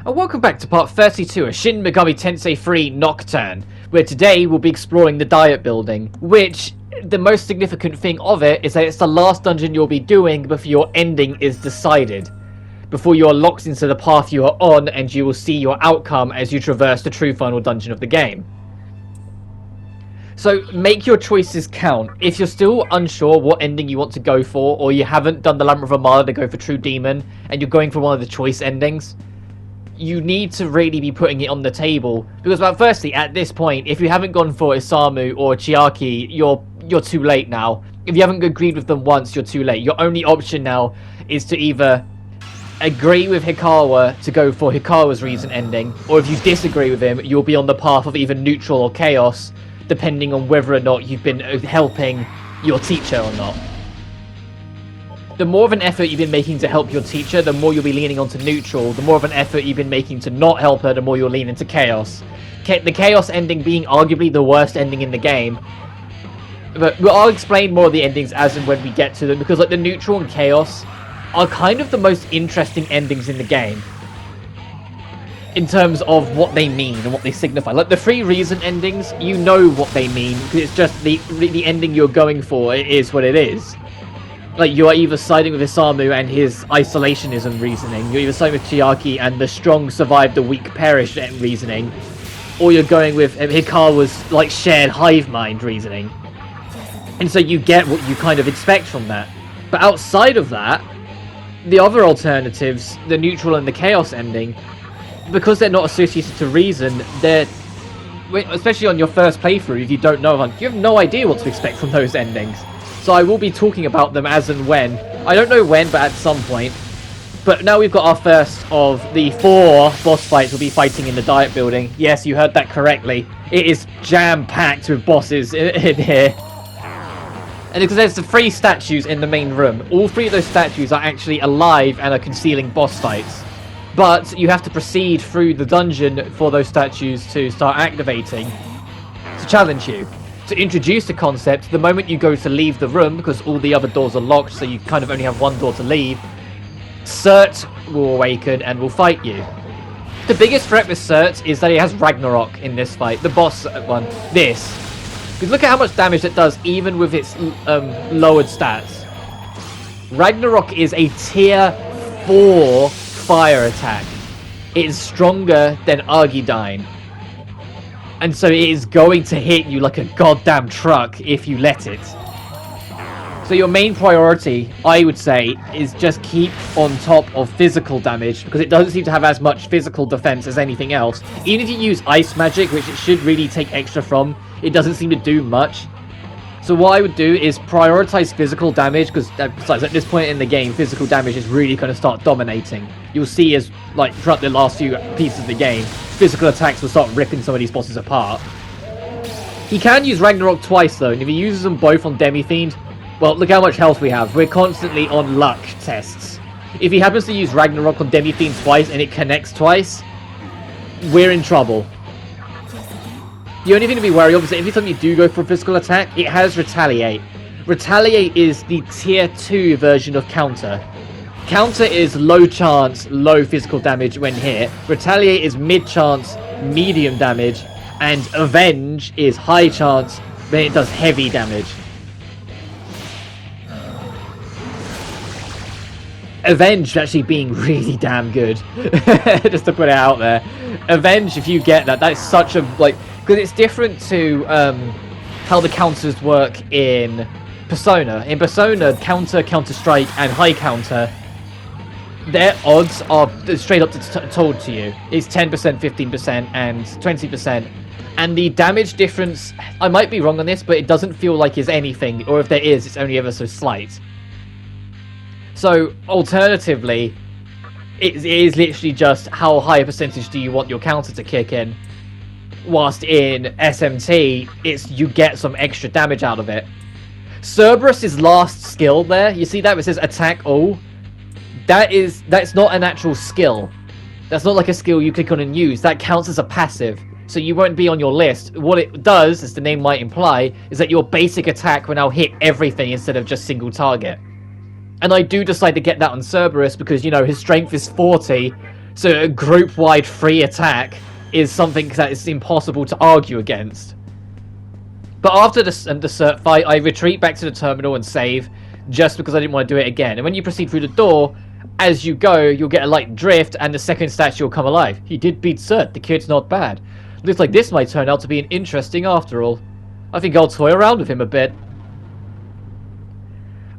and welcome back to part 32 of Shin Megami Tensei 3 Nocturne, where today we'll be exploring the diet building, which, the most significant thing of it is that it's the last dungeon you'll be doing before your ending is decided, before you are locked into the path you are on and you will see your outcome as you traverse the true final dungeon of the game. So make your choices count. If you're still unsure what ending you want to go for, or you haven't done the Labyrinth of Amara to go for True Demon, and you're going for one of the choice endings, you need to really be putting it on the table. Because, well, firstly, at this point, if you haven't gone for Isamu or Chiaki, you're too late now. If you haven't agreed with them once, you're too late. Your only option now is to either agree with Hikawa to go for Hikawa's reason ending, or if you disagree with him, you'll be on the path of either neutral or chaos, depending on whether or not you've been helping your teacher or not. The more of an effort you've been making to help your teacher, the more you'll be leaning onto neutral. The more of an effort you've been making to not help her, the more you'll lean into chaos. The chaos ending being arguably the worst ending in the game. But I'll explain more of the endings as and when we get to them, because like the neutral and chaos are kind of the most interesting endings in the game, in terms of what they mean and what they signify. Like the three reason endings, you know what they mean, because it's just the ending you're going for. It is what it is. Like, you are either siding with Isamu and his isolationism reasoning, you're either siding with Chiaki and the strong survive, the weak perish reasoning, or you're going with Hikawa's like shared hive mind reasoning. And so you get what you kind of expect from that. But outside of that, the other alternatives, the neutral and the chaos ending, because they're not associated to reason, they're, especially on your first playthrough, if you don't know them, you have no idea what to expect from those endings. So I will be talking about them as and when. I don't know when, but at some point. But now we've got our first of the 4 boss fights we'll be fighting in the diet building. Yes, you heard that correctly. It is jam-packed with bosses in here. And because there's the 3 statues in the main room, all 3 of those statues are actually alive and are concealing boss fights. But you have to proceed through the dungeon for those statues to start activating, to challenge you. To introduce the concept, the moment you go to leave the room, because all the other doors are locked, so you kind of only have one door to leave, Cert will awaken and will fight you. The biggest threat with Cert is that he has Ragnarok in this fight, the boss one, this. Because look at how much damage it does, even with its lowered stats. Ragnarok is a tier 4 fire attack. It is stronger than Argidyne. And so it is going to hit you like a goddamn truck if you let it. So your main priority, I would say, is just keep on top of physical damage, because it doesn't seem to have as much physical defense as anything else. Even if you use ice magic, which it should really take extra from, it doesn't seem to do much. So what I would do is prioritize physical damage, because besides at this point in the game, physical damage is really going to start dominating. You'll see as, like, throughout the last few pieces of the game, physical attacks will start ripping some of these bosses apart. He can use Ragnarok twice though, and if he uses them both on Demi-Fiend, well, look how much health we have. We're constantly on luck tests. If he happens to use Ragnarok on Demi-Fiend twice and it connects twice, we're in trouble. The only thing to be wary of is that every time you do go for a physical attack, it has Retaliate. Retaliate is the tier 2 version of Counter. Counter is low chance, low physical damage when hit. Retaliate is mid chance, medium damage. And Avenge is high chance, when it does heavy damage. Avenge actually being really damn good. Just to put it out there. Avenge, if you get that, that's such a, like, because it's different to how the counters work in Persona. In Persona, Counter, Counter-Strike, and High Counter, their odds are straight up told to you. It's 10%, 15%, and 20%. And the damage difference, I might be wrong on this, but it doesn't feel like it's anything, or if there is, it's only ever so slight. So, alternatively, it is literally just how high a percentage do you want your counter to kick in. Whilst in SMT, it's you get some extra damage out of it. Cerberus's last skill there, you see that where it says attack all? That's not an actual skill. That's not like a skill you click on and use. That counts as a passive. So you won't be on your list. What it does, as the name might imply, is that your basic attack will now hit everything instead of just single target. And I do decide to get that on Cerberus because, you know, his strength is 40, So a group-wide free attack is something that is impossible to argue against. But after the cert fight, I retreat back to the terminal and save, just because I didn't want to do it again. And when you proceed through the door, as you go, you'll get a light drift, and the second statue will come alive. He did beat cert, the kid's not bad. Looks like this might turn out to be an interesting after all. I think I'll toy around with him a bit.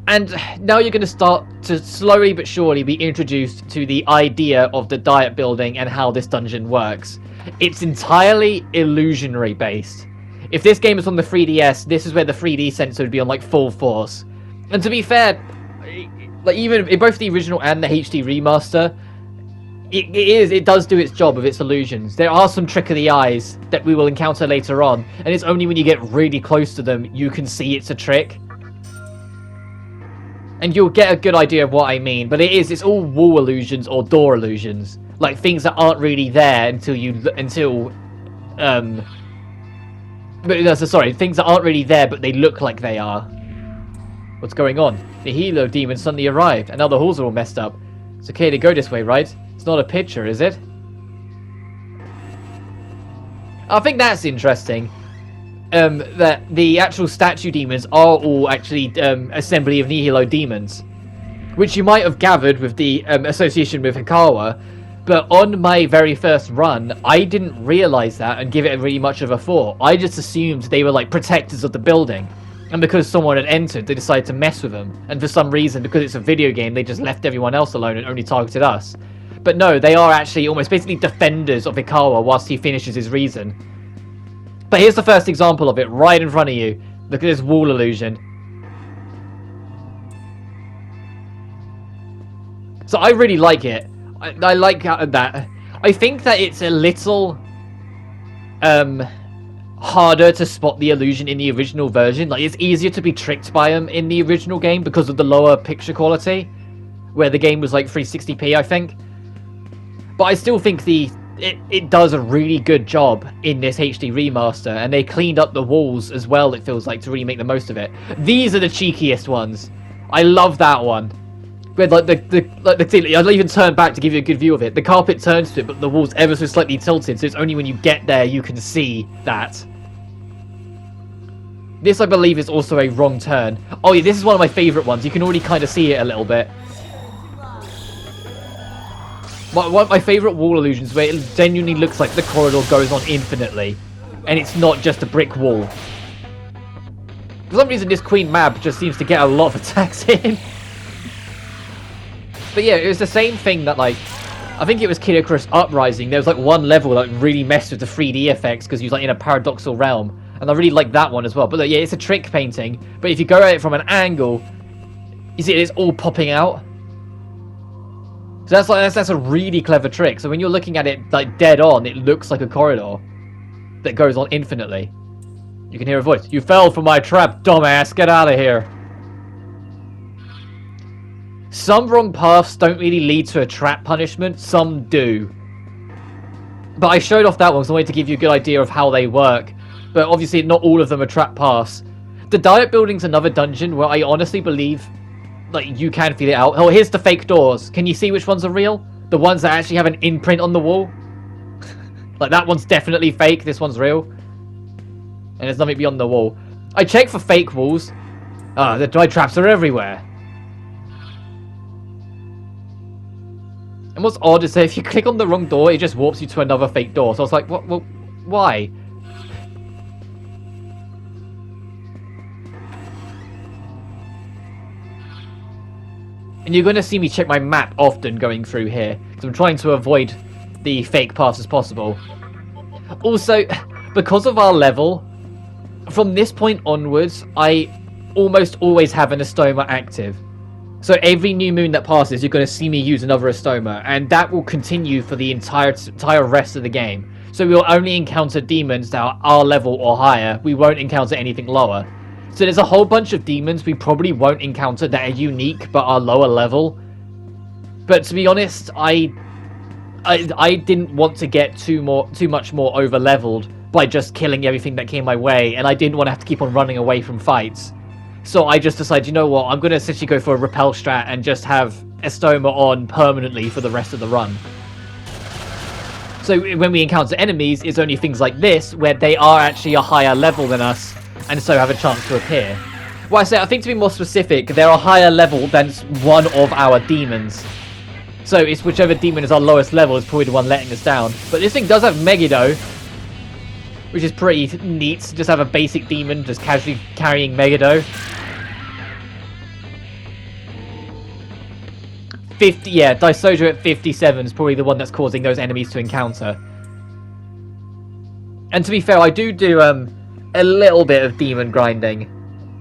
And now you're going to start to slowly but surely be introduced to the idea of the diet building and how this dungeon works. It's entirely illusionary based. If this game is on the 3DS, this is where the 3D sensor would be on like full force. And to be fair, like even in both the original and the HD remaster, it does do its job of its illusions. There are some trick of the eyes that we will encounter later on, and it's only when you get really close to them you can see it's a trick. And you'll get a good idea of what I mean, but it's all wall illusions or door illusions. Like things that aren't really there things that aren't really there but they look like they are. What's going on? The Helo demon suddenly arrived, and now the halls are all messed up. It's okay to go this way, right? It's not a picture, is it? I think that's interesting. That the actual statue demons are all actually assembly of Nihilo demons, which you might have gathered with the association with Hikawa, but on my very first run, I didn't realize that and give it really much of a thought. I just assumed they were like protectors of the building, and because someone had entered, they decided to mess with them, and for some reason, because it's a video game, they just left everyone else alone and only targeted us. But no, they are actually almost basically defenders of Hikawa whilst he finishes his reason. But here's the first example of it, right in front of you. Look at this wall illusion. So I really like it. I like that. I think that it's a little harder to spot the illusion in the original version. Like, it's easier to be tricked by them in the original game because of the lower picture quality, where the game was like 360p, I think. But I still think it does a really good job in this HD remaster, and they cleaned up the walls as well, it feels like, to really make the most of it. These are the cheekiest ones. I love that one. Where I'll even turn back to give you a good view of it. The carpet turns to it, but the wall's ever so slightly tilted, so it's only when you get there you can see that. This, I believe, is also a wrong turn. Oh yeah, this is one of my favourite ones. You can already kind of see it a little bit. One of my favourite wall illusions where it genuinely looks like the corridor goes on infinitely, and it's not just a brick wall. For some reason, this Queen Mab just seems to get a lot of attacks in. But yeah, it was the same thing that, like, I think it was Kid Icarus Uprising. There was like one level that really messed with the 3D effects because you was like in a paradoxal realm, and I really like that one as well. But yeah, it's a trick painting. But if you go at it from an angle, you see it's all popping out. So that's a really clever trick. So when you're looking at it like dead on, it looks like a corridor that goes on infinitely. You can hear a voice. You fell for my trap, dumbass. Get out of here. Some wrong paths don't really lead to a trap punishment. Some do. But I showed off that one because I wanted to give you a good idea of how they work. But obviously not all of them are trap paths. The diet building's another dungeon where I honestly believe like you can feel it out. Oh, here's the fake doors. Can you see which ones are real? The ones that actually have an imprint on the wall. Like that one's definitely fake. This one's real. And there's nothing beyond the wall. I checked for fake walls. The dry traps are everywhere. And what's odd is that if you click on the wrong door, it just warps you to another fake door. So I was like, what? Well, why? And you're going to see me check my map often going through here, because I'm trying to avoid the fake paths as possible. Also, because of our level, from this point onwards, I almost always have an Estoma active. So every new moon that passes, you're going to see me use another Estoma, and that will continue for the entire rest of the game. So we'll only encounter demons that are our level or higher. We won't encounter anything lower. So there's a whole bunch of demons we probably won't encounter that are unique but are lower level. But to be honest, I didn't want to get too much more over leveled by just killing everything that came my way, and I didn't want to have to keep on running away from fights. So I just decided, you know what, I'm going to essentially go for a repel strat and just have Estoma on permanently for the rest of the run. So when we encounter enemies, it's only things like this, where they are actually a higher level than us, and so have a chance to appear. Well, I think to be more specific, they're a higher level than one of our demons. So it's whichever demon is our lowest level is probably the one letting us down. But this thing does have Megiddo, which is pretty neat. Just have a basic demon just casually carrying Megiddo. 50, yeah, Daisojo at 57 is probably the one that's causing those enemies to encounter. And to be fair, I do a little bit of demon grinding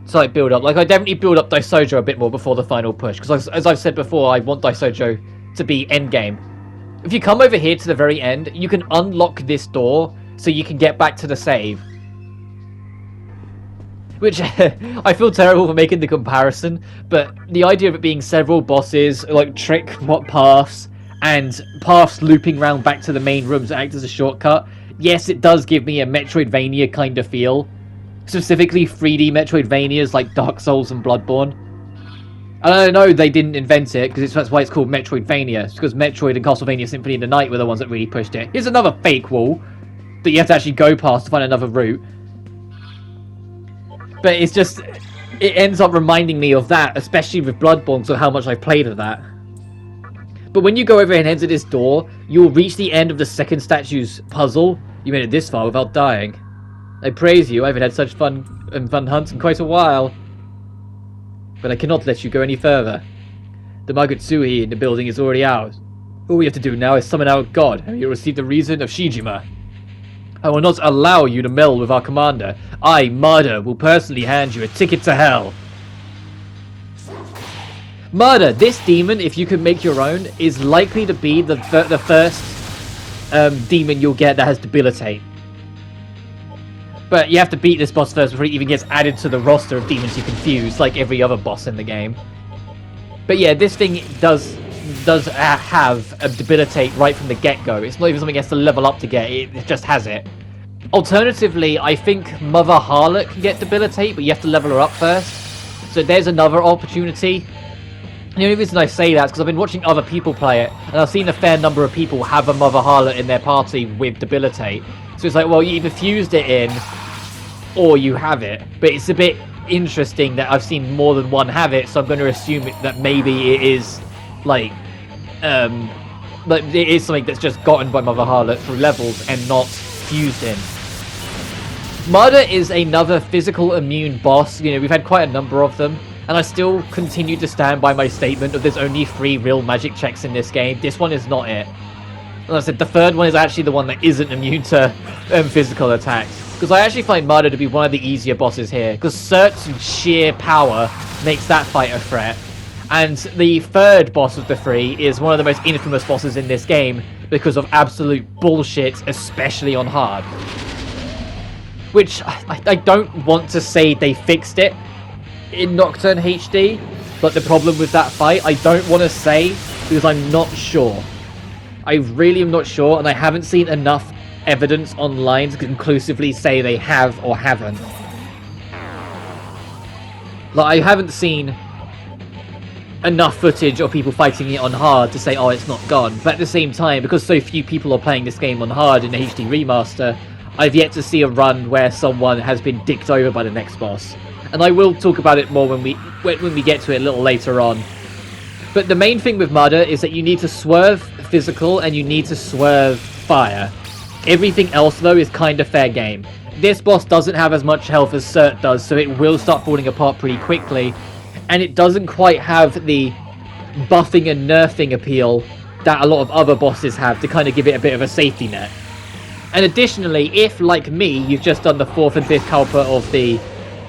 to like build up. Like I definitely build up Daisojo a bit more before the final push, because as I've said before, I want Daisojo to be endgame. If you come over here to the very end, you can unlock this door so you can get back to the save. Which, I feel terrible for making the comparison, but the idea of it being several bosses, like trick paths, and paths looping around back to the main rooms that act as a shortcut, yes, it does give me a Metroidvania kind of feel. Specifically 3D Metroidvanias like Dark Souls and Bloodborne. And I know they didn't invent it, because that's why it's called Metroidvania. It's because Metroid and Castlevania Symphony of the Night were the ones that really pushed it. Here's another fake wall that you have to actually go past to find another route. But it's just, it ends up reminding me of that, especially with Bloodborne, so how much I've played of that. But when you go over and enter this door, you'll reach the end of the second statue's puzzle. You made it this far without dying. I praise you, I haven't had such fun hunts in quite a while. But I cannot let you go any further. The Magutsui in the building is already ours. All we have to do now is summon our god, and you'll receive the reason of Shijima. I will not allow you to meld with our commander. I, Marder, will personally hand you a ticket to hell. Marder, this demon, if you can make your own, is likely to be the first demon you'll get that has Debilitate. But you have to beat this boss first before he even gets added to the roster of demons you confuse, like every other boss in the game. But yeah, this thing does have a Debilitate right from the get-go. It's not even something he has to level up to get, it just has it. Alternatively, I think Mother Harlot can get Debilitate, but you have to level her up first. So there's another opportunity. The only reason I say that is because I've been watching other people play it, and I've seen a fair number of people have a Mother Harlot in their party with Debilitate. So it's like, well, you either fused it in, or you have it. But it's a bit interesting that I've seen more than one have it, so I'm going to assume that maybe it is, like it is something that's just gotten by Mother Harlot through levels and not fused in. Marder is another physical immune boss. You know, we've had quite a number of them, and I still continue to stand by my statement of there's only 3 real magic checks in this game. This one is not it. Like I said, the third one is actually the one that isn't immune to physical attacks. Because I actually find Marder to be one of the easier bosses here, because Cert's sheer power makes that fight a threat. And the third boss of the 3 is one of the most infamous bosses in this game because of absolute bullshit, especially on hard. Which, I don't want to say they fixed it in Nocturne HD, but the problem with that fight, I don't want to say because I'm not sure. I really am not sure, and I haven't seen enough evidence online to conclusively say they have or haven't. Like, I haven't seen enough footage of people fighting it on hard to say, oh, it's not gone. But at the same time, because so few people are playing this game on hard in the HD remaster, I've yet to see a run where someone has been dicked over by the next boss. And I will talk about it more when we get to it a little later on. But the main thing with Marder is that you need to swerve physical and you need to swerve fire. Everything else, though, is kind of fair game. This boss doesn't have as much health as Cert does, so it will start falling apart pretty quickly. And it doesn't quite have the buffing and nerfing appeal that a lot of other bosses have to kind of give it a bit of a safety net. And additionally, if, like me, you've just done the 4th and 5th Kalpa of the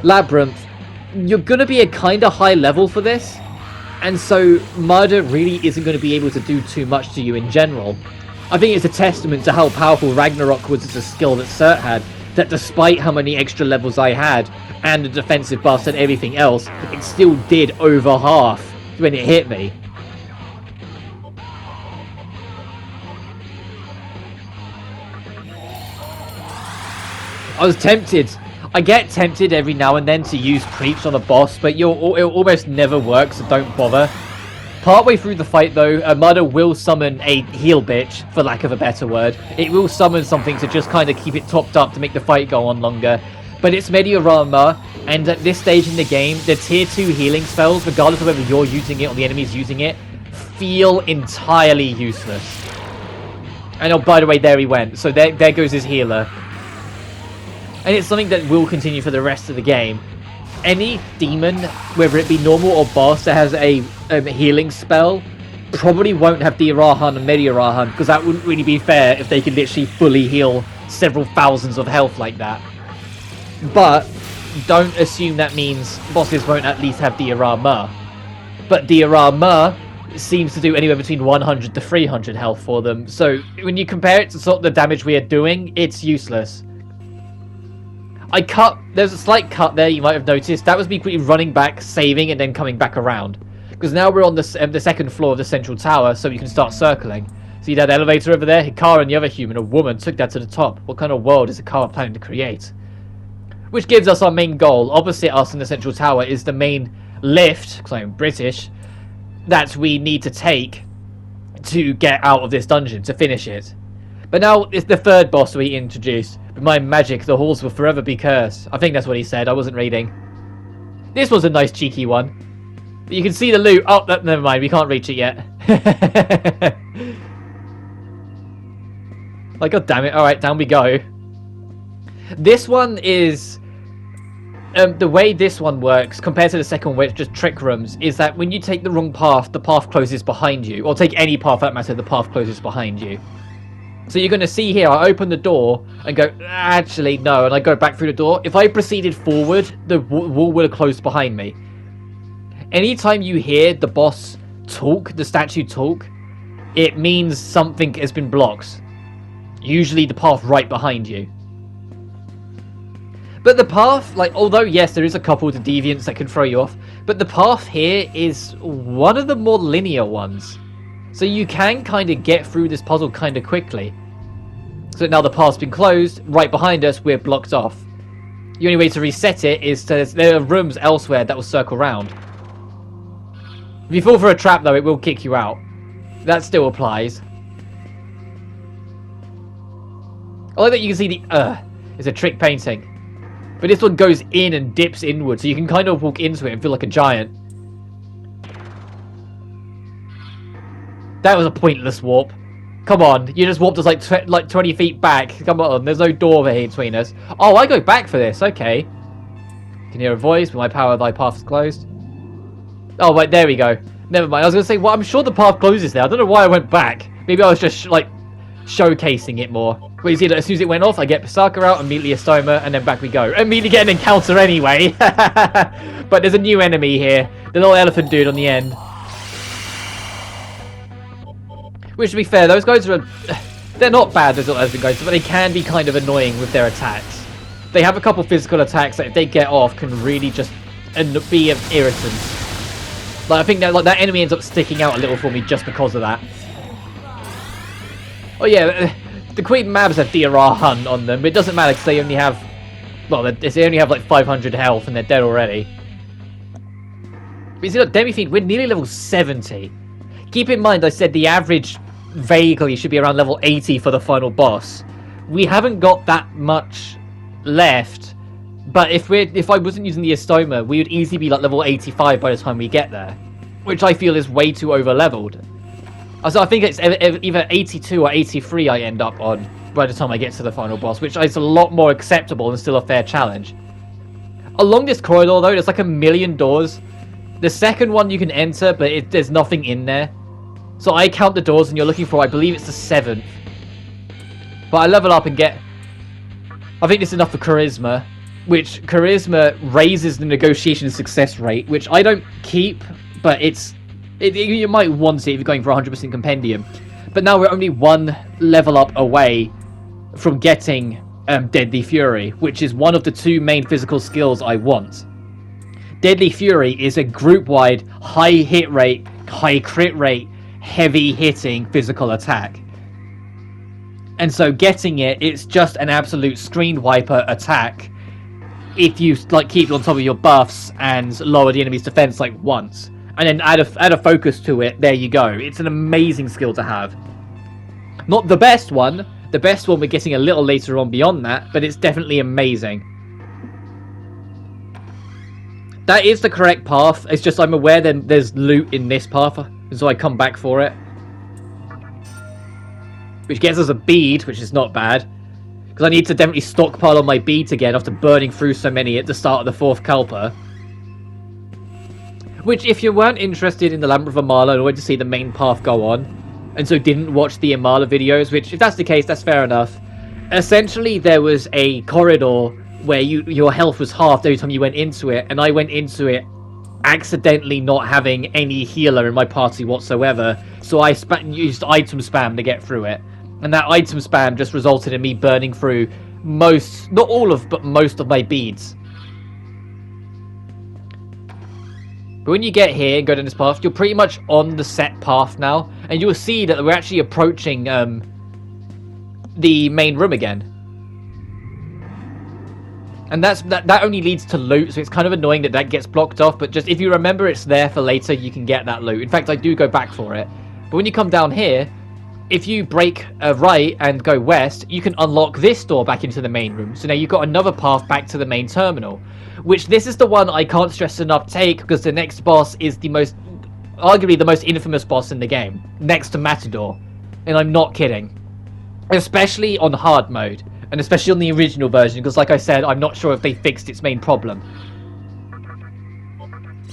Labyrinth, you're going to be a kind of high level for this. And so Marder really isn't going to be able to do too much to you in general. I think it's a testament to how powerful Ragnarok was as a skill that Cert had, that despite how many extra levels I had, and the defensive buffs and everything else, it still did over half when it hit me. I was tempted. I get tempted every now and then to use Preach on a boss, but it'll almost never work, so don't bother. Partway through the fight, though, Armada will summon a heal bitch, for lack of a better word. It will summon something to just kind of keep it topped up to make the fight go on longer. But it's Mediorama, and at this stage in the game, the tier 2 healing spells, regardless of whether you're using it or the enemy's using it, feel entirely useless. And oh, by the way, there he went. So there goes his healer. And it's something that will continue for the rest of the game. Any demon, whether it be normal or boss, that has a healing spell, probably won't have Dirahan and Mediarahan, because that wouldn't really be fair if they could literally fully heal several thousands of health like that. But don't assume that means bosses won't at least have Diorama. But Diorama seems to do anywhere between 100 to 300 health for them. So when you compare it to sort of the damage we are doing, it's useless. There's a slight cut there, you might have noticed. That was me quickly running back, saving, and then coming back around. Because now we're on the second floor of the central tower, so we can start circling. See that elevator over there? Hikara and the other human, a woman, took that to the top. What kind of world is Hikara planning to create? Which gives us our main goal. Opposite us in the central tower is the main lift, because I'm British, that we need to take to get out of this dungeon, to finish it. But now it's the third boss we introduced. With my magic, the halls will forever be cursed. I think that's what he said. I wasn't reading. This was a nice cheeky one. But you can see the loot. Oh, never mind. We can't reach it yet. Like, god damn it. Alright, down we go. This one is... the way this one works, compared to the second one where it's just trick rooms, is that when you take the wrong path, the path closes behind you. Or take any path, for that matter, the path closes behind you. So you're going to see here, I open the door and go, actually, no, and I go back through the door. If I proceeded forward, the wall would have closed behind me. Anytime you hear the boss talk, the statue talk, it means something has been blocked. Usually the path right behind you. But the path, like, although, yes, there is a couple of deviants that can throw you off, but the path here is one of the more linear ones. So you can kind of get through this puzzle kind of quickly. So now the path's been closed, right behind us, we're blocked off. The only way to reset it is there are rooms elsewhere that will circle round. If you fall for a trap, though, it will kick you out. That still applies. I like that you can see the, it's a trick painting. But this one goes in and dips inward, so you can kind of walk into it and feel like a giant. That was a pointless warp. Come on, you just warped us like 20 feet back. Come on, there's no door over here between us. Oh, I go back for this, okay. Can hear a voice, but my power, thy path is closed. Oh, wait, there we go. Never mind, I was going to say, well, I'm sure the path closes there. I don't know why I went back. Maybe I was just, like, showcasing it more. But you see that as soon as it went off, I get Pisaka out, immediately a Stoma, and then back we go. Immediately get an encounter anyway. But there's a new enemy here. The little elephant dude on the end. Which, to be fair, those guys are... They're not bad, those little elephant guys, but they can be kind of annoying with their attacks. They have a couple physical attacks that, if they get off, can really just be an irritant. Like, I think that enemy ends up sticking out a little for me just because of that. Oh, yeah, the Queen Mabs have Dirahan on them, but it doesn't matter because they only have... Well, they only have like 500 health and they're dead already. But you see, look, Demi-Fiend, we're nearly level 70. Keep in mind, I said the average vaguely should be around level 80 for the final boss. We haven't got that much left, but if I wasn't using the Estoma, we would easily be like level 85 by the time we get there, which I feel is way too over-leveled. So I think it's either 82 or 83 I end up on by the time I get to the final boss, which is a lot more acceptable and still a fair challenge. Along this corridor, though, there's like a million doors. The second one you can enter, but there's nothing in there. So I count the doors and you're looking for, I believe it's the 7th. But I level up and get... I think this is enough for Charisma, which Charisma raises the negotiation success rate, which I don't keep, but you might want it if you're going for 100% Compendium. But now we're only one level up away from getting Deadly Fury, which is one of the two main physical skills I want. Deadly Fury is a group-wide, high hit rate, high crit rate, heavy hitting physical attack. And so getting it's just an absolute screen wiper attack if you like keep it on top of your buffs and lower the enemy's defense like once. and then add a focus to it. There you go. It's an amazing skill to have. Not the best one. The best one we're getting a little later on beyond that, but it's definitely amazing. That is the correct path. It's just I'm aware that there's loot in this path, so I come back for it. Which gets us a bead, which is not bad. Because I need to definitely stockpile on my beads again after burning through so many at the start of the 4th Kalpa. Which, if you weren't interested in the Labyrinth of Amala and wanted to see the main path go on, and so didn't watch the Amala videos, which, if that's the case, that's fair enough. Essentially, there was a corridor where your health was halved every time you went into it, and I went into it accidentally not having any healer in my party whatsoever, so I used item spam to get through it. And that item spam just resulted in me burning through most, not all of, but most of my beads. But when you get here and go down this path, you're pretty much on the set path now, and you'll see that we're actually approaching the main room again. And that only leads to loot, so it's kind of annoying that gets blocked off, but just if you remember it's there for later, you can get that loot. In fact, I do go back for it. But when you come down here, if you break a right and go west, you can unlock this door back into the main room. So now you've got another path back to the main terminal. Which, this is the one I can't stress enough take, because the next boss is arguably the most infamous boss in the game. Next to Matador. And I'm not kidding. Especially on hard mode. And especially on the original version, because like I said, I'm not sure if they fixed its main problem.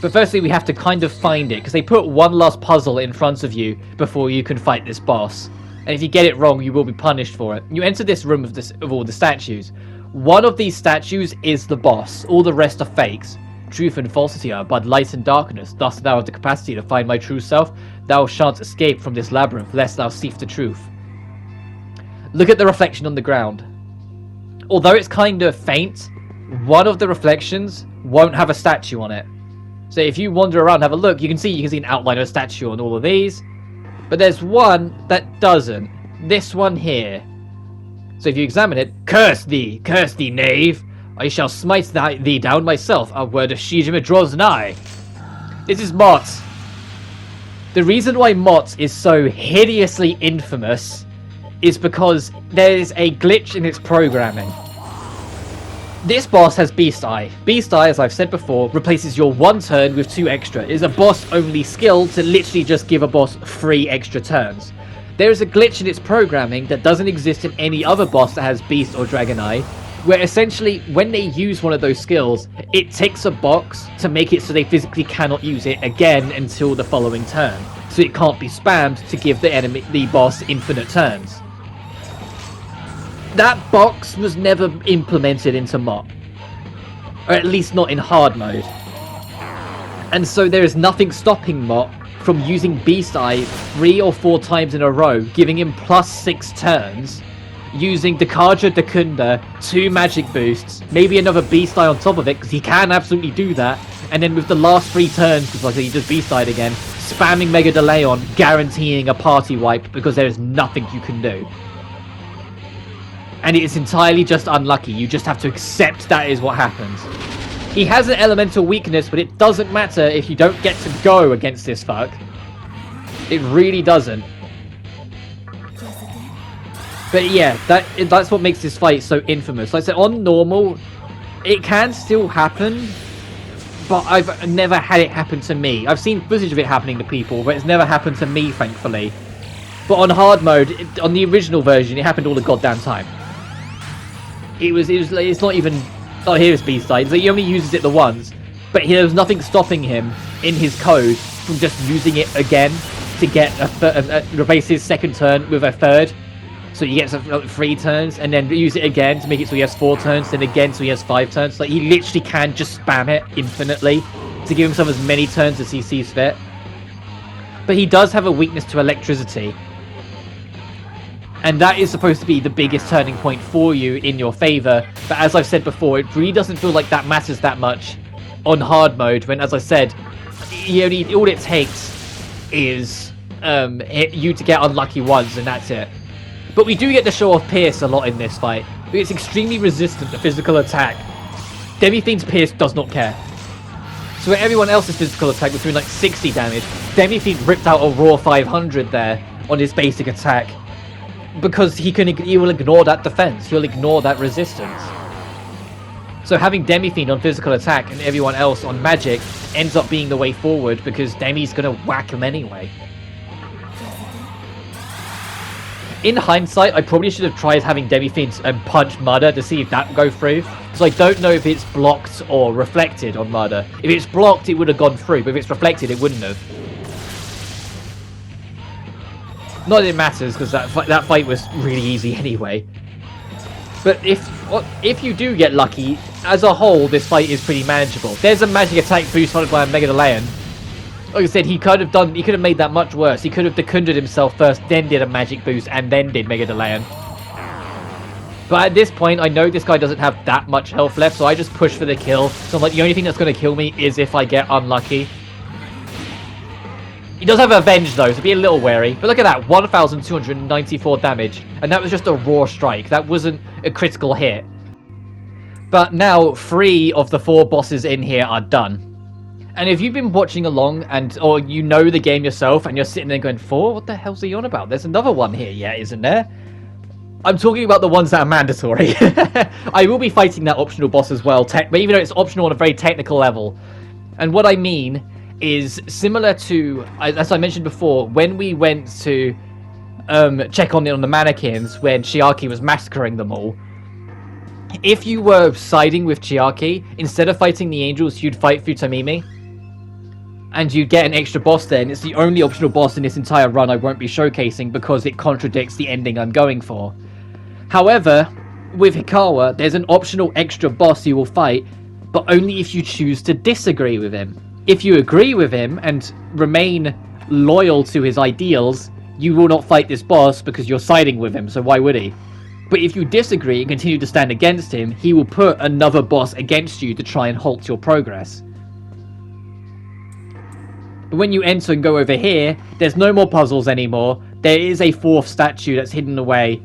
But firstly, we have to kind of find it, because they put one last puzzle in front of you before you can fight this boss. And if you get it wrong, you will be punished for it. You enter this room of all the statues. One of these statues is the boss. All the rest are fakes. Truth and falsity are but light and darkness. Thus thou hast the capacity to find my true self. Thou shan't escape from this labyrinth, lest thou seek the truth. Look at the reflection on the ground. Although it's kind of faint, one of the reflections won't have a statue on it. So if you wander around and have a look, you can see an outline of a statue on all of these. But there's one that doesn't. This one here. So if you examine it, curse thee, knave! I shall smite thee down myself. Our word of Shijima draws nigh. This is Mott. The reason why Mott is so hideously infamous is because there is a glitch in its programming. This boss has Beast Eye. Beast Eye, as I've said before, replaces your 1 turn with 2 extra. It is a boss-only skill to literally just give a boss 3 extra turns. There is a glitch in its programming that doesn't exist in any other boss that has Beast or Dragon Eye, where essentially, when they use one of those skills, it ticks a box to make it so they physically cannot use it again until the following turn. So it can't be spammed to give the boss infinite turns. That box was never implemented into Mott. Or at least not in hard mode. And so there is nothing stopping Mott from using Beast Eye 3 or 4 times in a row, giving him +6 turns, using Dakaja Dakunda, 2 magic boosts, maybe another Beast Eye on top of it, because he can absolutely do that, and then with the last 3 turns, because like he just Beast Eyed again, spamming Mega DeLeon, guaranteeing a party wipe, because there is nothing you can do. And it is entirely just unlucky. You just have to accept that is what happens. He has an elemental weakness, but it doesn't matter if you don't get to go against this fuck. It really doesn't. But yeah, that's what makes this fight so infamous. Like I said, on normal, it can still happen, but I've never had it happen to me. I've seen footage of it happening to people, but it's never happened to me, thankfully. But on hard mode, on the original version, it happened all the goddamn time. It's not even... Oh, here's Beast Eye. So he only uses it the once, but there was nothing stopping him in his code from just using it again to get replace his 2nd turn with a 3rd. So he gets 3 turns, and then use it again to make it so he has 4 turns, then again so he has 5 turns. Like, he literally can just spam it infinitely to give himself as many turns as he sees fit. But he does have a weakness to electricity. And that is supposed to be the biggest turning point for you in your favor. But as I've said before, it really doesn't feel like that matters that much on hard mode. When, as I said, all it takes is you to get unlucky once, and that's it. But we do get to show off Pierce a lot in this fight. It's extremely resistant to physical attack. Demi-Fiend's Pierce does not care. So where everyone else's physical attack was doing like 60 damage, Demi-Fiend ripped out a raw 500 there on his basic attack. Because he will ignore that defense, he'll ignore that resistance. So having Demi-Fiend on physical attack and everyone else on magic ends up being the way forward because Demi's gonna whack him anyway. In hindsight, I probably should have tried having Demi-Fiend punch Murder to see if that would go through. So I don't know if it's blocked or reflected on Murder. If it's blocked, it would have gone through, but if it's reflected, it wouldn't have. Not that it matters, because that fight was really easy anyway. But if you do get lucky, as a whole, this fight is pretty manageable. There's a magic attack boost followed by a Mega Delayan. Like I said, he could have made that much worse. He could have Dekunded himself first, then did a magic boost, and then did Mega Delayan. But at this point, I know this guy doesn't have that much health left, so I just push for the kill. So I'm like, the only thing that's going to kill me is if I get unlucky. He does have Avenge though, so be a little wary. But look at that, 1,294 damage. And that was just a raw strike. That wasn't a critical hit. But now, 3 of the 4 bosses in here are done. And if you've been watching along, or you know the game yourself, and you're sitting there going, 4? What the hell's he on about? There's another one here yet, isn't there? I'm talking about the ones that are mandatory. I will be fighting that optional boss as well, but even though it's optional on a very technical level. And what I mean is similar to, as I mentioned before, when we went to check on the mannequins when Chiaki was massacring them all. If you were siding with Chiaki, instead of fighting the angels, you'd fight Futamimi. And you'd get an extra boss there, and it's the only optional boss in this entire run I won't be showcasing because it contradicts the ending I'm going for. However, with Hikawa, there's an optional extra boss you will fight, but only if you choose to disagree with him. If you agree with him and remain loyal to his ideals, you will not fight this boss because you're siding with him, so why would he? But if you disagree and continue to stand against him, he will put another boss against you to try and halt your progress. But when you enter and go over here, there's no more puzzles anymore. There is a 4th statue that's hidden away,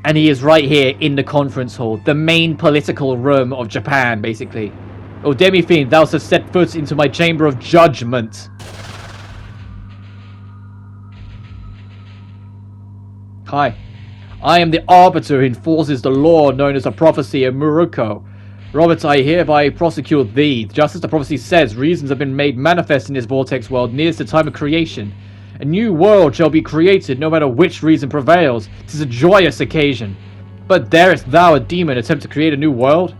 and he is right here in the conference hall, the main political room of Japan, basically. O Demi-Fiend, thou hast set foot into my chamber of judgment. Hi. I am the arbiter who enforces the law known as the prophecy of Muruko. Robert, I hereby prosecute thee. Just as the prophecy says, reasons have been made manifest in this vortex world nearest the time of creation. A new world shall be created, no matter which reason prevails. 'Tis a joyous occasion. But darest thou, a demon, attempt to create a new world?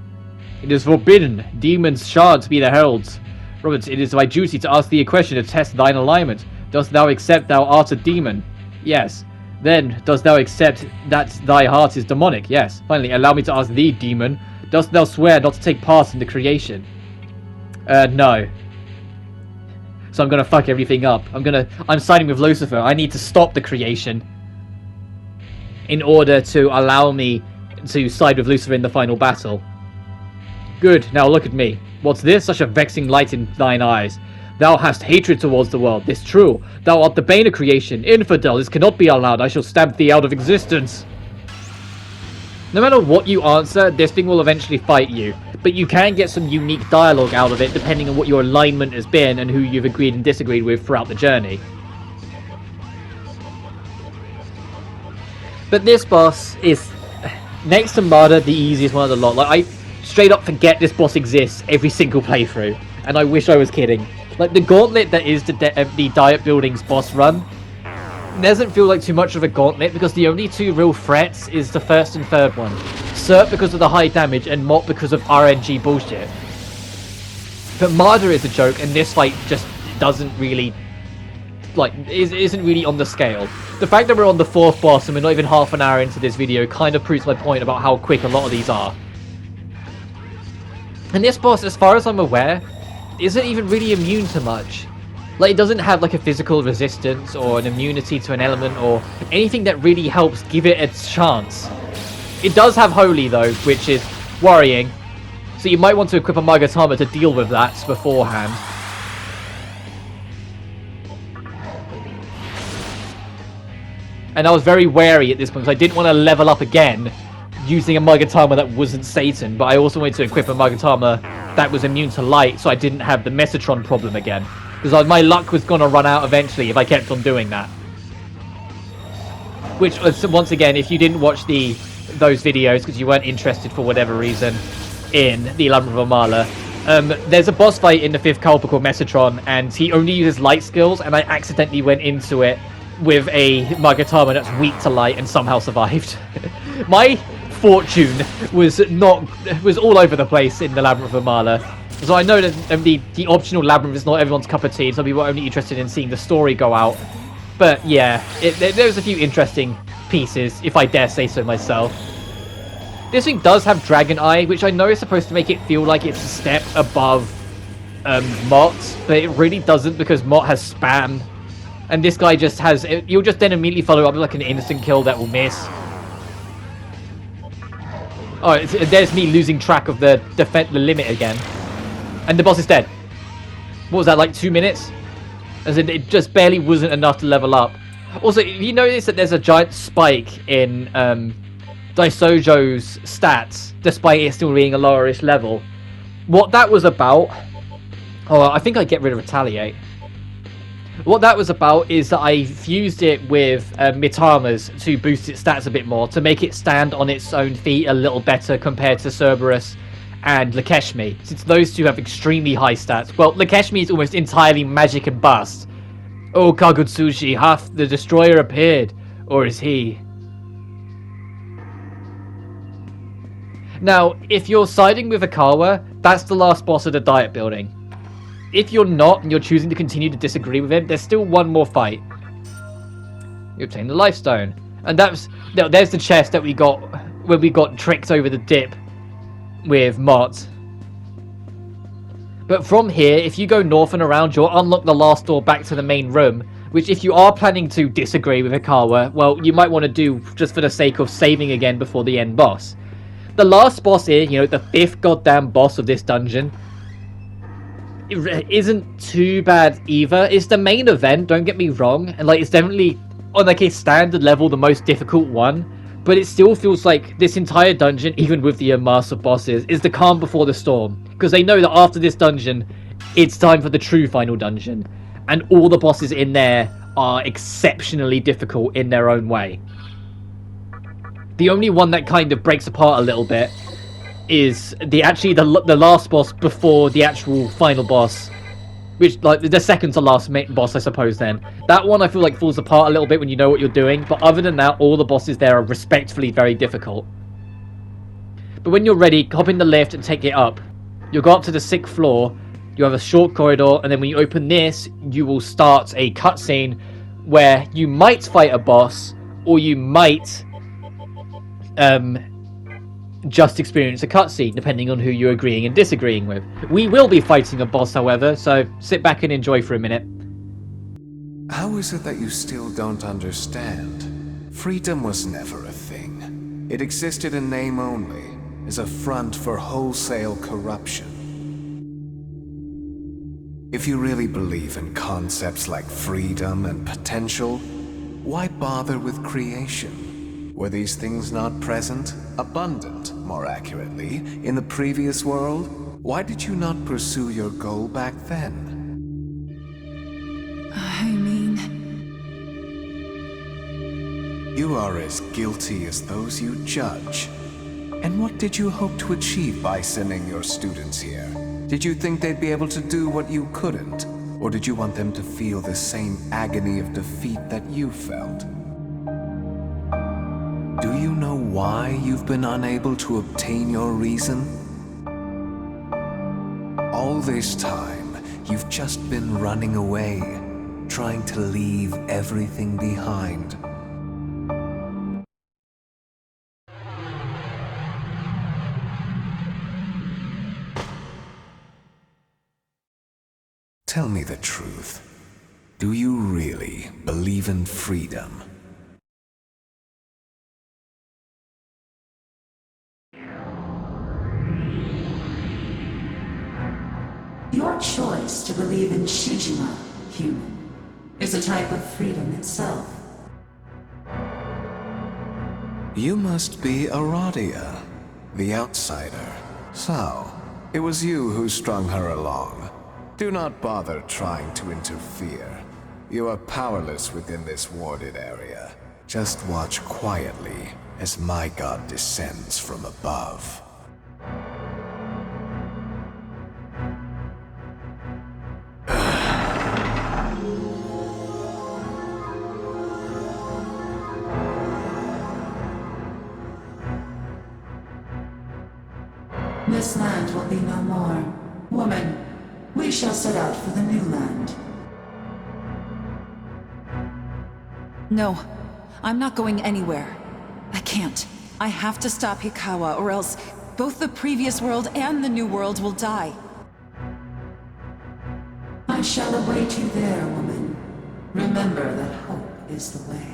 It is forbidden. Demons shan't be the heralds. Robert, it is my duty to ask thee a question to test thine alignment. Dost thou accept thou art a demon? Yes. Then, dost thou accept that thy heart is demonic? Yes. Finally, allow me to ask thee, demon. Dost thou swear not to take part in the creation? No. So I'm gonna fuck everything up. I'm siding with Lucifer. I need to stop the creation in order to allow me to side with Lucifer in the final battle. Good, now look at me. What's this? Such a vexing light in thine eyes. Thou hast hatred towards the world, this true. Thou art the bane of creation. Infidel, this cannot be allowed. I shall stamp thee out of existence. No matter what you answer, this thing will eventually fight you. But you can get some unique dialogue out of it depending on what your alignment has been and who you've agreed and disagreed with throughout the journey. But this boss is, next to Marder, the easiest one of the lot. Like, I straight up forget this boss exists every single playthrough. And I wish I was kidding. Like, the gauntlet that is the Diet Buildings boss run doesn't feel like too much of a gauntlet because the only 2 real threats is the 1st and 3rd one. Cert because of the high damage and Mott because of RNG bullshit. But Marder is a joke and this fight just doesn't really, like, isn't really on the scale. The fact that we're on the 4th boss and we're not even half an hour into this video kind of proves my point about how quick a lot of these are. And this boss, as far as I'm aware, isn't even really immune to much. Like, it doesn't have like a physical resistance or an immunity to an element or anything that really helps give it a chance. It does have Holy though, which is worrying. So you might want to equip a Magatama to deal with that beforehand. And I was very wary at this point because I didn't want to level up again using a Magatama that wasn't Satan, but I also wanted to equip a Magatama that was immune to light, so I didn't have the Mesotron problem again. Because my luck was gonna run out eventually if I kept on doing that. Which, once again, if you didn't watch those videos because you weren't interested for whatever reason in the Labyrinth of Amala, there's a boss fight in the 5th Culpa called Mesotron, and he only uses light skills, and I accidentally went into it with a Magatama that's weak to light and somehow survived. My fortune was all over the place in the Labyrinth of Amala. So I know that the optional labyrinth is not everyone's cup of tea, some people are only interested in seeing the story go out. But yeah, there's a few interesting pieces, if I dare say so myself. This thing does have Dragon Eye, which I know is supposed to make it feel like it's a step above Mott, but it really doesn't because Mott has spam. And this guy just has... You'll just then immediately follow up with like an instant kill that will miss. Oh, there's me losing track of the limit again. And the boss is dead. What was that, like 2 minutes? As in, it just barely wasn't enough to level up. Also, you notice that there's a giant spike in Daisojo's stats, despite it still being a lowerish level. What that was about... Oh, I think I get rid of Retaliate. What that was about is that I fused it with Mitama's to boost its stats a bit more, to make it stand on its own feet a little better compared to Cerberus and Lakeshmi, since those two have extremely high stats. Well, Lakeshmi is almost entirely magic and bust. Oh, Kagutsushi, hath the Destroyer appeared? Or is he? Now, if you're siding with Akawa, that's the last boss of the Diet Building. If you're not, and you're choosing to continue to disagree with him, there's still one more fight. You obtain the Life Stone. And there's the chest that we got when we got tricked over the dip with Mott. But from here, if you go north and around, you'll unlock the last door back to the main room, which if you are planning to disagree with Akawa, well, you might want to do just for the sake of saving again before the end boss. The last boss here, you know, the 5th goddamn boss of this dungeon, it isn't too bad either. It's the main event, don't get me wrong, and like it's definitely on like a standard level the most difficult one, but it still feels like this entire dungeon, even with the master bosses, is the calm before the storm, because they know that after this dungeon it's time for the true final dungeon, and all the bosses in there are exceptionally difficult in their own way. The only one that kind of breaks apart a little bit is the last boss before the actual final boss, which like the second to last boss, I suppose. Then that one I feel like falls apart a little bit when you know what you're doing, but other than that, all the bosses there are respectfully very difficult. But when you're ready, hop in the lift and take it up. You'll go up to the 6th floor. You have a short corridor, and then when you open this, you will start a cutscene where you might fight a boss, or you might just experience a cutscene, depending on who you're agreeing and disagreeing with. We will be fighting a boss, however, so sit back and enjoy for a minute. How is it that you still don't understand? Freedom was never a thing. It existed in name only, as a front for wholesale corruption. If you really believe in concepts like freedom and potential, why bother with creation? Were these things not present, abundant, more accurately, in the previous world? Why did you not pursue your goal back then? I mean... You are as guilty as those you judge. And what did you hope to achieve by sending your students here? Did you think they'd be able to do what you couldn't? Or did you want them to feel the same agony of defeat that you felt? Do you know why you've been unable to obtain your reason? All this time, you've just been running away, trying to leave everything behind. Tell me the truth. Do you really believe in freedom? Your choice to believe in Shijima, human, is a type of freedom itself. You must be Aradia, the outsider. So, It was you who strung her along. Do not bother trying to interfere. You are powerless within this warded area. Just watch quietly as my god descends from above. This land will be no more. Woman, we shall set out for the new land. No, I'm not going anywhere. I can't. I have to stop Hikawa, or else both the previous world and the new world will die. I shall await you there, woman. Remember that hope is the way.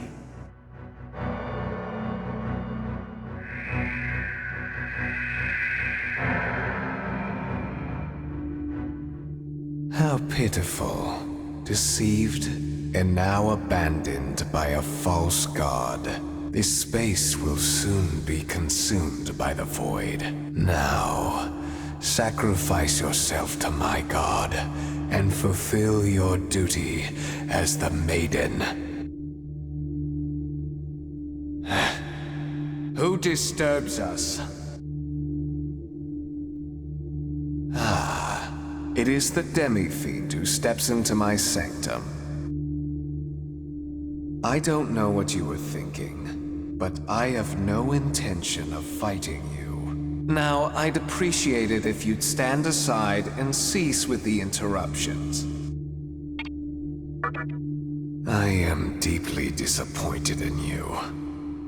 How pitiful. Deceived and now abandoned by a false god. This space will soon be consumed by the void. Now, sacrifice yourself to my god and fulfill your duty as the maiden. Who disturbs us? It is the demi-fiend who steps into my sanctum. I don't know what you were thinking, but I have no intention of fighting you. Now, I'd appreciate it if you'd stand aside and cease with the interruptions. I am deeply disappointed in you.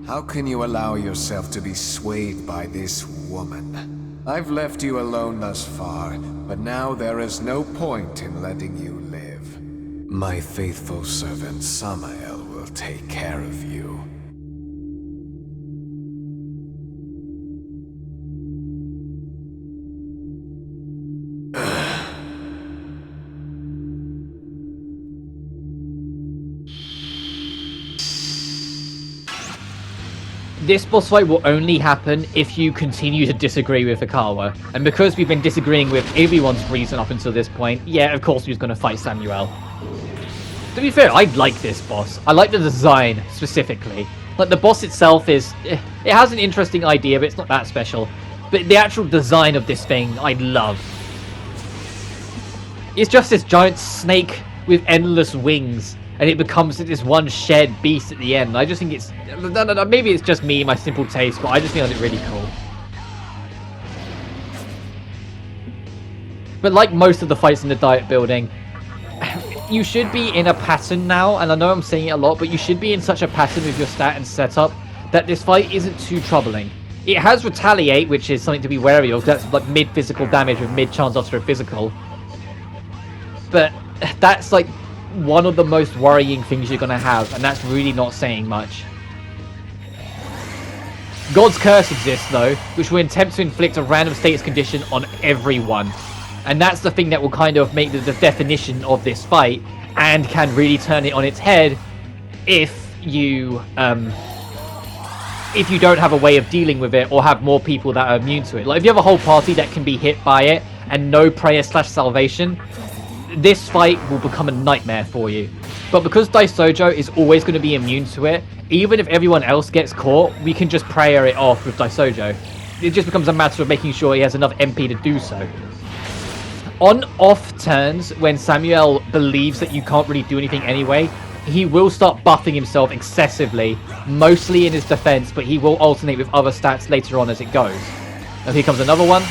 How can you allow yourself to be swayed by this woman? I've left you alone thus far, but now there is no point in letting you live. My faithful servant Samael will take care of you. This boss fight will only happen if you continue to disagree with Hikawa. And because we've been disagreeing with everyone's reason up until this point, yeah, of course we're going to fight Samuel. To be fair, I like this boss. I like the design, specifically. Like, the boss itself is... It has an interesting idea, but it's not that special. But the actual design of this thing, I love. It's just this giant snake with endless wings. And it becomes this one shared beast at the end. I just think it's... No, maybe it's just me, my simple taste, but I just think it's really cool. But like most of the fights in the Diet Building, you should be in a pattern now, and I know I'm saying it a lot, but you should be in such a pattern with your stat and setup that this fight isn't too troubling. It has Retaliate, which is something to be wary of. That's like mid-physical damage with mid-chance after a physical. But that's like one of the most worrying things you're going to have, and that's really not saying much. God's Curse exists, though, which will attempt to inflict a random status condition on everyone. And that's the thing that will kind of make the definition of this fight, and can really turn it on its head if you don't have a way of dealing with it, or have more people that are immune to it. Like, if you have a whole party that can be hit by it, and no prayer/salvation, this fight will become a nightmare for you. But because Daisojo is always going to be immune to it, even if everyone else gets caught, we can just prayer it off with Daisojo. It just becomes a matter of making sure he has enough MP to do so. On off turns, when Samuel believes that you can't really do anything anyway, he will start buffing himself excessively, mostly in his defense, but he will alternate with other stats later on as it goes. And here comes another one.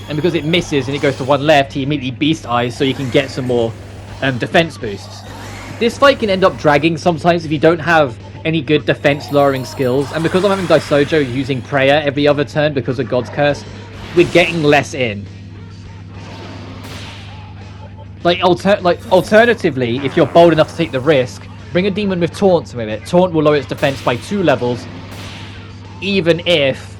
And because it misses and it goes to one left, he immediately Beast Eyes so you can get some more defense boosts. This fight can end up dragging sometimes if you don't have any good defense lowering skills. And because I'm having Daisojo using prayer every other turn because of God's Curse, we're getting less in. Alternatively, if you're bold enough to take the risk, bring a demon with Taunt with it. Taunt will lower its defense by 2 levels, even if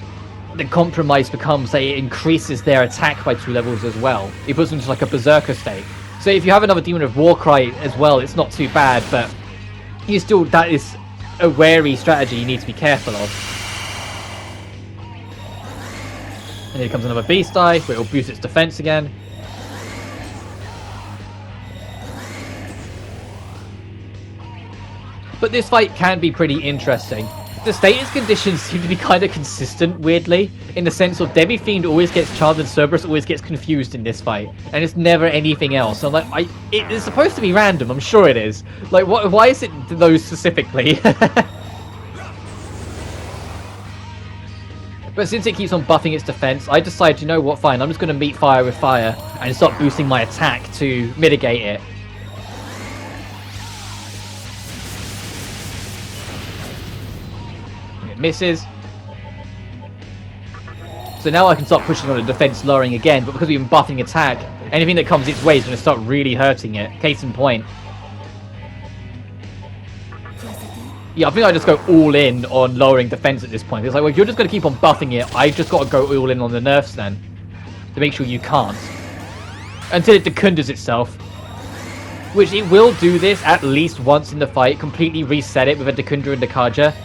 the compromise becomes that it increases their attack by 2 levels as well. It puts them into like a berserker state. So if you have another demon with Warcry as well, it's not too bad, but that is a wary strategy you need to be careful of. And here comes another Beast Eye, where it'll boost its defense again. But this fight can be pretty interesting. The status conditions seem to be kind of consistent, weirdly, in the sense of Demi-Fiend always gets charmed and Cerberus always gets confused in this fight, and it's never anything else. So I'm like, it is supposed to be random, I'm sure it is. Like, why is it those specifically? But since it keeps on buffing its defense, I decided, you know what, fine, I'm just going to meet fire with fire and start boosting my attack to mitigate it. It misses. So now I can start pushing on the defense lowering again, but because we've been buffing attack, anything that comes its way is going to start really hurting it. Case in point. Yeah, I think I just go all in on lowering defense at this point. It's like, well, if you're just going to keep on buffing it, I just got to go all in on the nerfs then. To make sure you can't. Until it decunders itself. Which it will do this at least once in the fight. Completely reset it with a Decunder and Dekaja.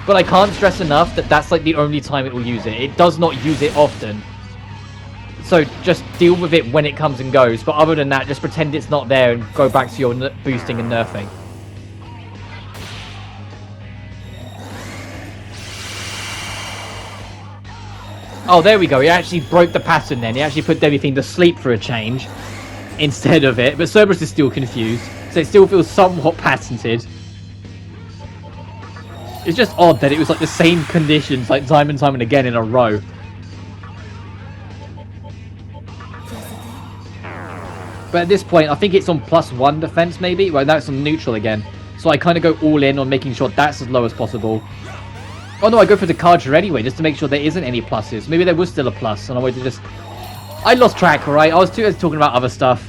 But I can't stress enough that that's like the only time it will use it. It does not use it often. So just deal with it when it comes and goes. But other than that, just pretend it's not there and go back to your boosting and nerfing. Oh, there we go. He actually broke the pattern then. He actually put Demi-Fiend to sleep for a change instead of it. But Cerberus is still confused. So it still feels somewhat patented. It's just odd that it was like the same conditions like time and again in a row. But at this point, I think it's on +1 defense maybe. Well, now it's on neutral again. So I kind of go all in on making sure that's as low as possible. Oh no, I go for the Dekaja anyway, just to make sure there isn't any pluses. Maybe there was still a plus, and I wanted to just... I lost track, alright? I was too busy talking about other stuff.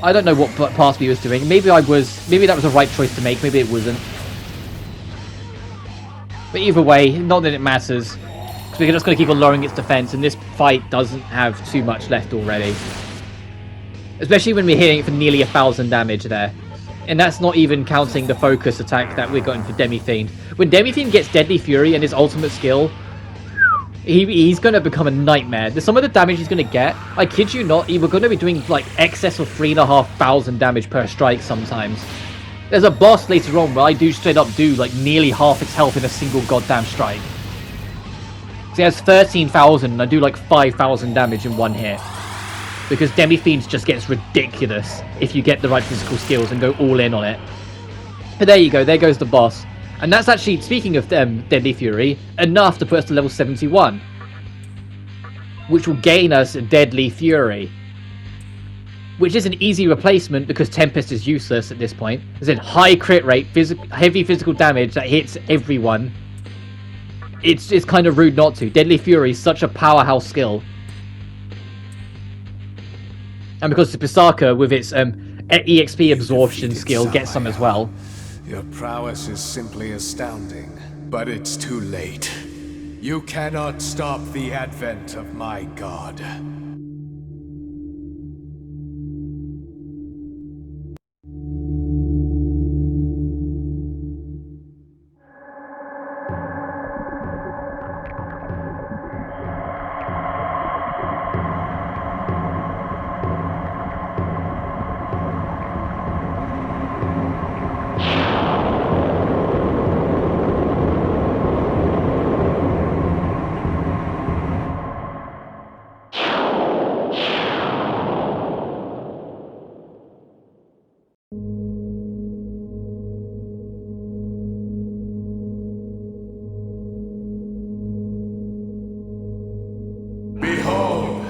I don't know what pass B was doing. Maybe that was the right choice to make, maybe it wasn't. But either way, not that it matters. Because we're just going to keep on lowering its defense, and this fight doesn't have too much left already. Especially when we're hitting it for nearly 1,000 damage there. And that's not even counting the focus attack that we're going for Demi-Fiend. When Demi-Fiend gets Deadly Fury and his ultimate skill, he's going to become a nightmare. Some of the damage he's going to get, I kid you not, we're going to be doing like excess of 3,500 damage per strike sometimes. There's a boss later on where I do straight up do like nearly half its health in a single goddamn strike. So he has 13,000 and I do like 5,000 damage in one hit. Because Demi-Fiend just gets ridiculous if you get the right physical skills and go all in on it. But there you go, there goes the boss. And that's actually, speaking of Deadly Fury, enough to put us to level 71. Which will gain us Deadly Fury. Which is an easy replacement because Tempest is useless at this point. As in, high crit rate, heavy physical damage that hits everyone. It's kind of rude not to. Deadly Fury is such a powerhouse skill. And because the Pisarca, with its EXP absorption skill, gets some as well. Your prowess is simply astounding, but it's too late. You cannot stop the advent of my god. Behold,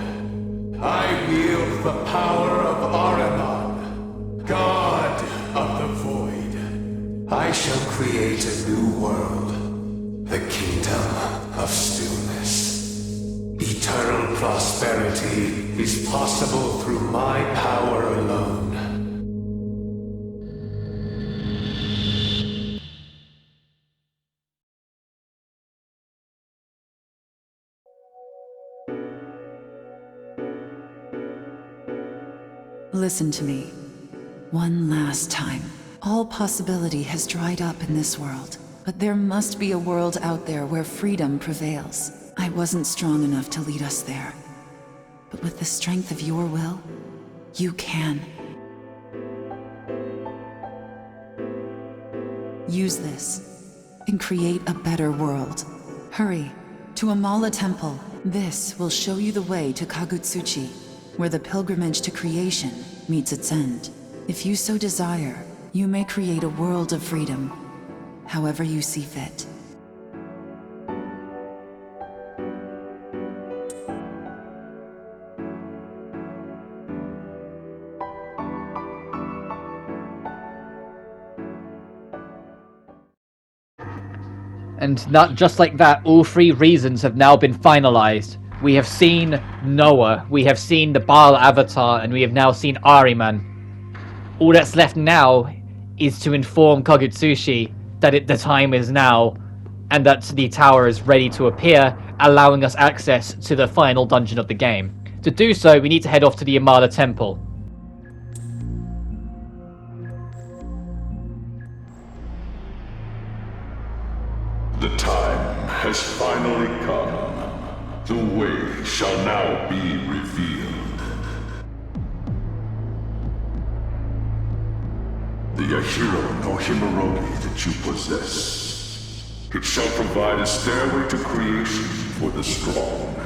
I wield the power of Aranon, god of the void. I shall create a new world, the kingdom of stillness. Eternal prosperity is possible through my power alone. Listen to me. One last time. All possibility has dried up in this world, but there must be a world out there where freedom prevails. I wasn't strong enough to lead us there. But with the strength of your will, you can. Use this and create a better world. Hurry to Amala Temple. This will show you the way to Kagutsuchi, where the pilgrimage to creation meets its end. If you so desire, you may create a world of freedom, however you see fit. And not just like that, all three reasons have now been finalized. We have seen Noah, we have seen the Baal Avatar, and we have now seen Ahriman. All that's left now is to inform Kagutsuchi that the time is now, and that the tower is ready to appear, allowing us access to the final dungeon of the game. To do so, we need to head off to the Amala Temple. The time has finally come. The way shall now be revealed. The Yahiro no Himorogi that you possess. It shall provide a stairway to creation for the strong,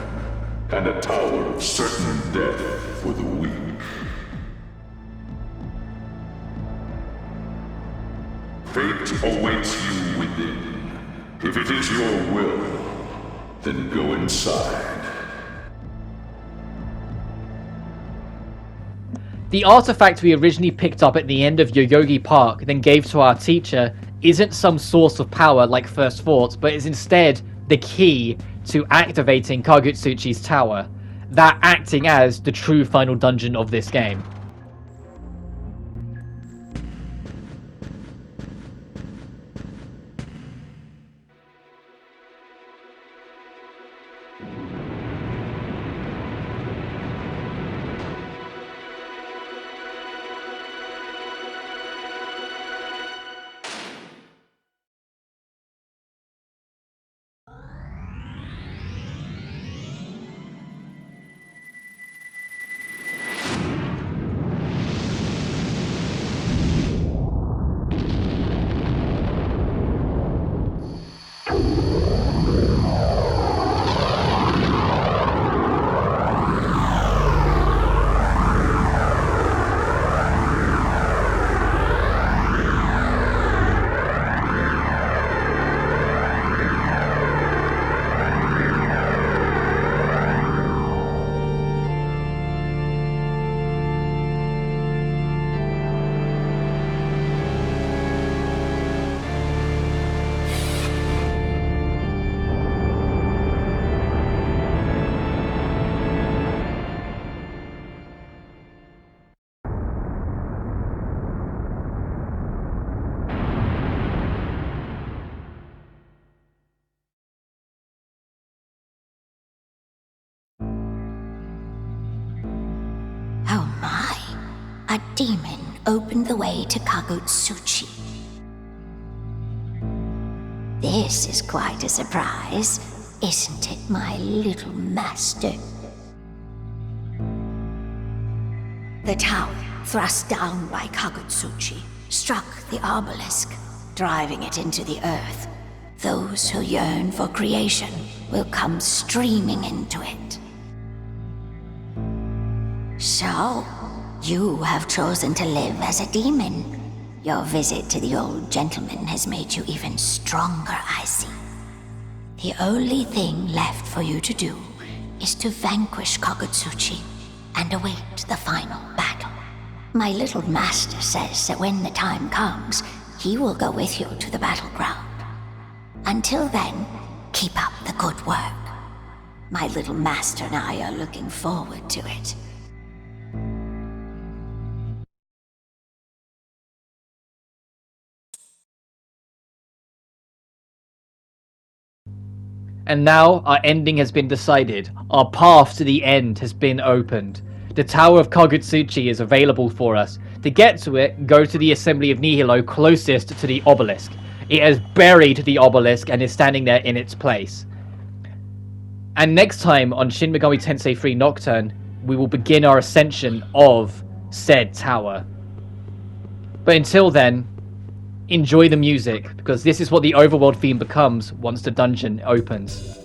and a tower of certain death for the weak. Fate awaits you within. If it is your will, then go inside. The artifact we originally picked up at the end of Yoyogi Park, then gave to our teacher, isn't some source of power like First Thoughts, but is instead the key to activating Kagutsuchi's tower, that acting as the true final dungeon of this game. Oh my, a demon opened the way to Kagutsuchi. This is quite a surprise, isn't it, my little master? The tower, thrust down by Kagutsuchi, struck the obelisk, driving it into the earth. Those who yearn for creation will come streaming into it. So, you have chosen to live as a demon. Your visit to the old gentleman has made you even stronger, I see. The only thing left for you to do is to vanquish Kagutsuchi and await the final battle. My little master says that when the time comes, he will go with you to the battleground. Until then, keep up the good work. My little master and I are looking forward to it. And now our ending has been decided. Our path to the end has been opened. The Tower of Kagutsuchi is available for us. To get to it, go to the Assembly of Nihilo closest to the obelisk. It has buried the obelisk and is standing there in its place. And next time on Shin Megami Tensei 3 Nocturne, we will begin our ascension of said tower. But until then, enjoy the music, because this is what the overworld theme becomes once the dungeon opens.